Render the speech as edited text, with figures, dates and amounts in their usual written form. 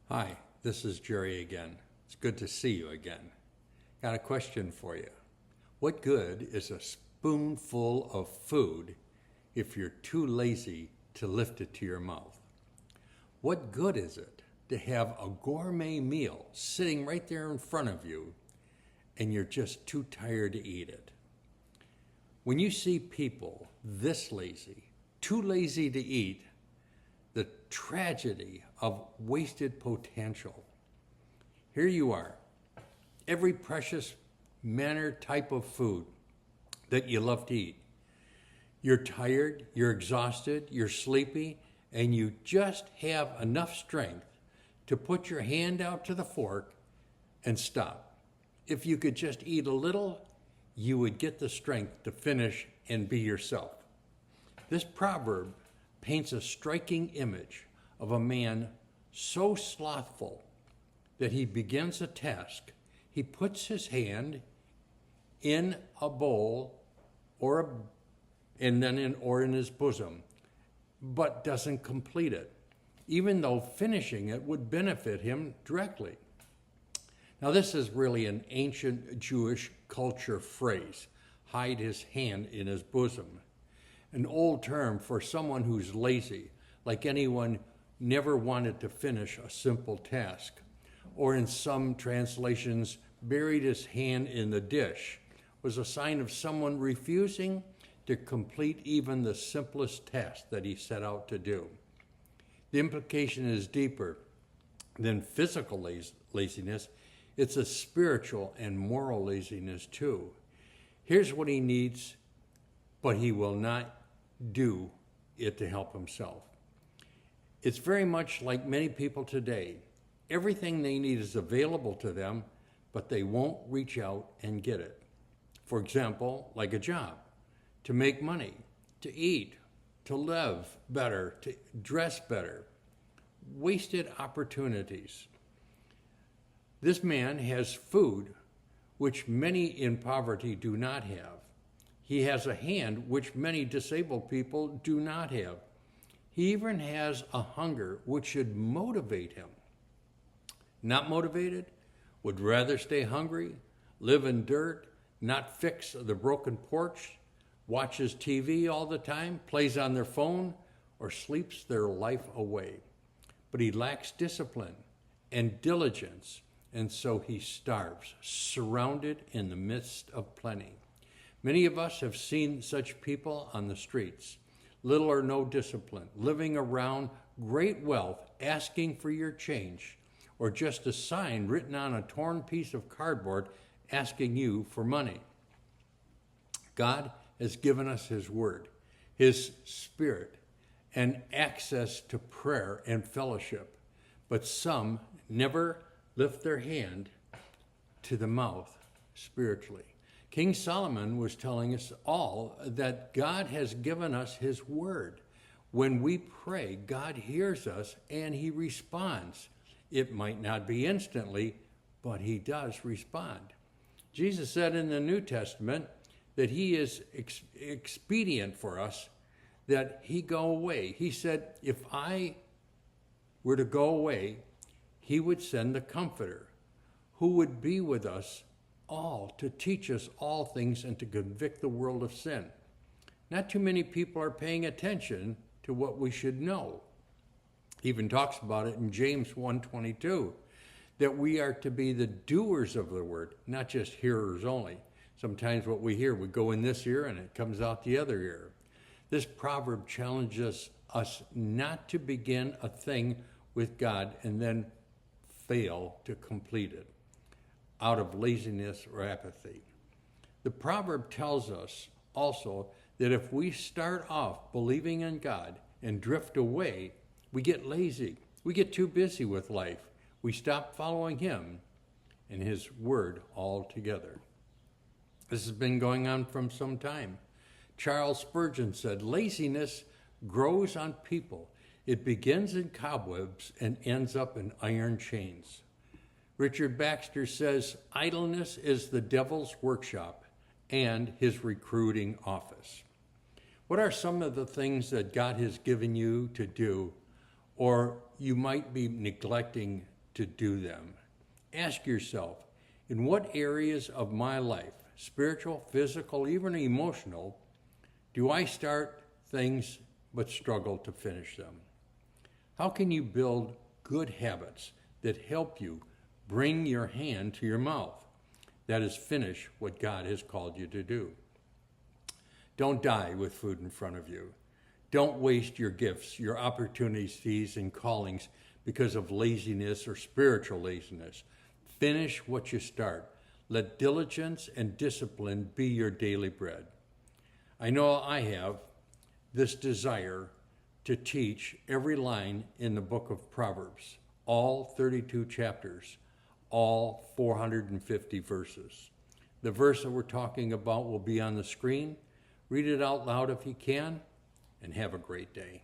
Hi, this is Jerry again. It's good to see you again. Got a question for you. What good is a spoonful of food if you're too lazy to lift it to your mouth? What good is it to have a gourmet meal sitting right there in front of you and you're just too tired to eat it? When you see people this lazy, too lazy to eat, the tragedy of wasted potential. Here you are, every precious manner type of food that you love to eat. You're tired, you're exhausted, you're sleepy, and you just have enough strength to put your hand out to the fork and stop. If you could just eat a little, you would get the strength to finish and be yourself. This proverb paints a striking image of a man so slothful that he begins a task. He puts his hand in a bowl or in his bosom, but doesn't complete it, even though finishing it would benefit him directly. Now, this is really an ancient Jewish culture phrase, hide his hand in his bosom. An old term for someone who's lazy, like anyone never wanted to finish a simple task. Or in some translations, buried his hand in the dish was a sign of someone refusing to complete even the simplest task that he set out to do. The implication is deeper than physical laziness. It's a spiritual and moral laziness too. Here's what he needs, but he will not do it to help himself. It's very much like many people today. Everything they need is available to them, but they won't reach out and get it. For example, like a job, to make money, to eat, to live better, to dress better. Wasted opportunities. This man has food, which many in poverty do not have. He has a hand which many disabled people do not have. He even has a hunger which should motivate him. Not motivated, would rather stay hungry, live in dirt, not fix the broken porch, watches TV all the time, plays on their phone, or sleeps their life away. But he lacks discipline and diligence, and so he starves, surrounded in the midst of plenty. Many of us have seen such people on the streets, little or no discipline, living around great wealth, asking for your change, or just a sign written on a torn piece of cardboard asking you for money. God has given us His Word, His Spirit, and access to prayer and fellowship, but some never lift their hand to the mouth spiritually. King Solomon was telling us all that God has given us His Word. When we pray, God hears us and He responds. It might not be instantly, but He does respond. Jesus said in the New Testament that He is expedient for us that He go away. He said, if I were to go away, He would send the Comforter, who would be with us all to teach us all things and to convict the world of sin. Not too many people are paying attention to what we should know. He even talks about it in James 1:22, that we are to be the doers of the word, not just hearers only. Sometimes what we hear would go in this ear and it comes out the other ear. This proverb challenges us not to begin a thing with God and then fail to complete it out of laziness or apathy. The proverb tells us also that if we start off believing in God and drift away, we get lazy. We get too busy with life. We stop following Him and His Word altogether. This has been going on for some time. Charles Spurgeon said, laziness grows on people. It begins in cobwebs and ends up in iron chains. Richard Baxter says, idleness is the devil's workshop and his recruiting office. What are some of the things that God has given you to do, or you might be neglecting to do them. Ask yourself, in what areas of my life, spiritual, physical, even emotional, do I start things but struggle to finish them? How can you build good habits that help you bring your hand to your mouth? That is, finish what God has called you to do. Don't die with food in front of you. Don't waste your gifts, your opportunities, and callings because of laziness or spiritual laziness. Finish what you start. Let diligence and discipline be your daily bread. I know I have this desire to teach every line in the book of Proverbs, all 32 chapters, all 450 verses. The verse that we're talking about will be on the screen. Read it out loud if you can, and have a great day.